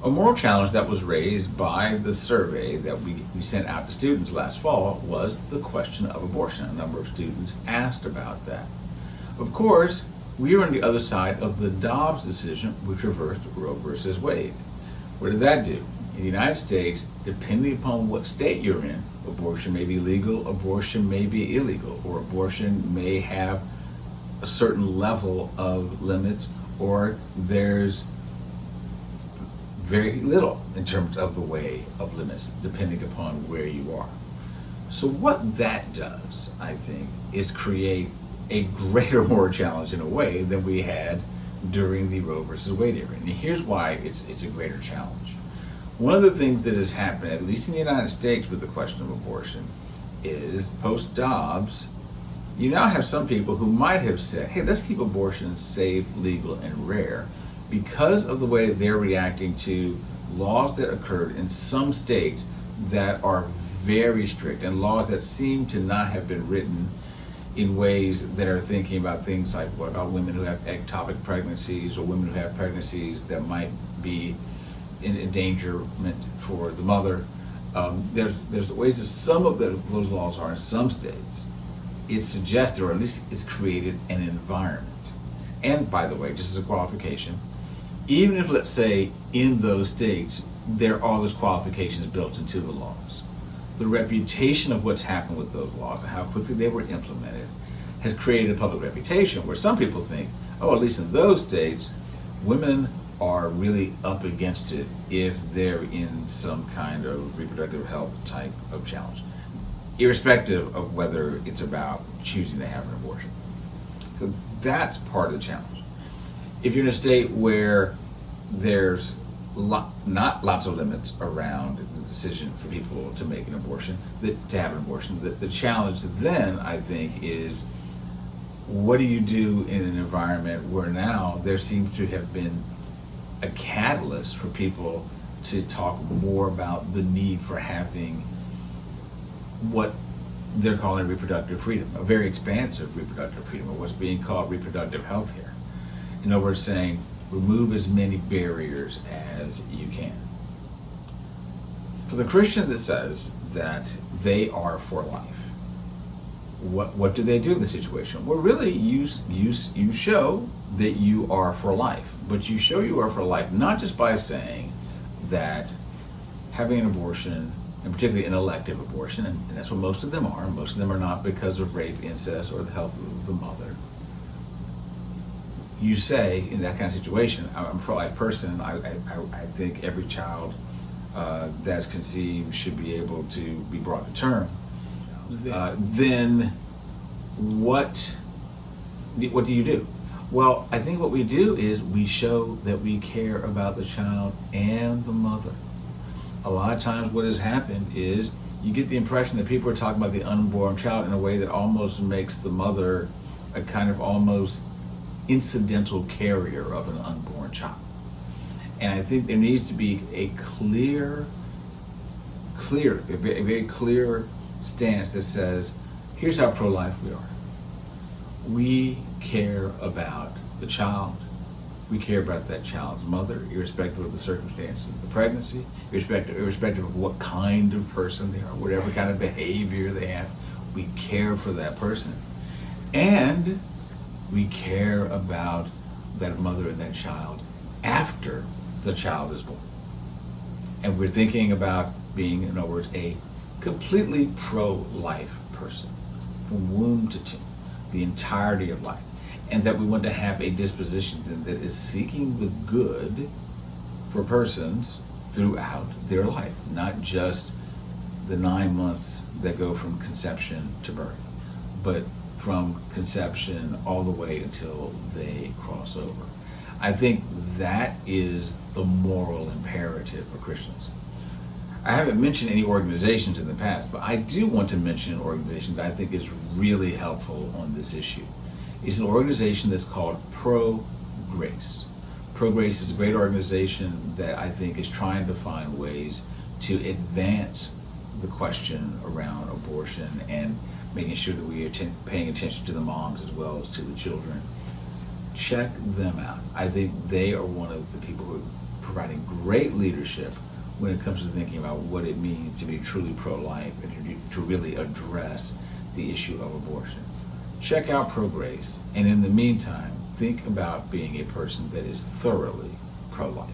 A moral challenge that was raised by the survey that we sent out to students last fall was the question of abortion. A number of students asked about that. Of course, we are on the other side of the Dobbs decision, which reversed Roe versus Wade. What did that do? In the United States, depending upon what state you're in, abortion may be legal, abortion may be illegal, or abortion may have a certain level of limits, or there's very little in terms of the way of limits, depending upon where you are. So what that does, I think, is create a greater moral challenge in a way than we had during the Roe versus Wade era. And here's why it's a greater challenge. One of the things that has happened, at least in the United States with the question of abortion, is post-Dobbs, you now have some people who might have said, hey, let's keep abortion safe, legal, and rare, because of the way they're reacting to laws that occurred in some states that are very strict, and laws that seem to not have been written in ways that are thinking about things like, what about women who have ectopic pregnancies, or women who have pregnancies that might be in endangerment for the mother. There's ways that some of those laws are in some states. It's suggested, or at least it's created an environment. And by the way, just as a qualification, even if, let's say, in those states, there are all those qualifications built into the laws, the reputation of what's happened with those laws and how quickly they were implemented has created a public reputation where some people think, oh, at least in those states, women are really up against it if they're in some kind of reproductive health type of challenge, irrespective of whether it's about choosing to have an abortion. So that's part of the challenge. If you're in a state where there's not lots of limits around the decision for people to make an abortion, to have an abortion, the challenge then, I think, is what do you do in an environment where now there seems to have been a catalyst for people to talk more about the need for having what they're calling reproductive freedom, a very expansive reproductive freedom, or what's being called reproductive health care. In other words, saying remove as many barriers as you can. For the Christian that says that they are for life, what do they do in the situation? Well, really, you show that you are for life, but you show you are for life not just by saying that having an abortion, and particularly an elective abortion, and that's what most of them are. Most of them are not because of rape, incest, or the health of the mother. You say, in that kind of situation, I'm a pro-life person. I think every child that's conceived should be able to be brought to term. Then what do you do? Well, I think what we do is we show that we care about the child and the mother. A lot of times what has happened is you get the impression that people are talking about the unborn child in a way that almost makes the mother a kind of almost incidental carrier of an unborn child. And I think there needs to be a very clear stance that says, here's how pro-life we are. We care about the child. We care about that child's mother, irrespective of the circumstances of the pregnancy, irrespective of what kind of person they are, whatever kind of behavior they have. We care for that person. And we care about that mother and that child after the child is born. And we're thinking about being, in other words, a completely pro-life person from womb to tomb, the entirety of life. And that we want to have a disposition that is seeking the good for persons throughout their life, not just the 9 months that go from conception to birth, but from conception all the way until they cross over. I think that is the moral imperative for Christians. I haven't mentioned any organizations in the past, but I do want to mention an organization that I think is really helpful on this issue. It's an organization that's called Pro-Grace. Pro-Grace is a great organization that I think is trying to find ways to advance the question around abortion and making sure that we are paying attention to the moms as well as to the children. Check them out. I think they are one of the people who are providing great leadership when it comes to thinking about what it means to be truly pro-life and to really address the issue of abortion. Check out ProGrace, and in the meantime, think about being a person that is thoroughly pro-life.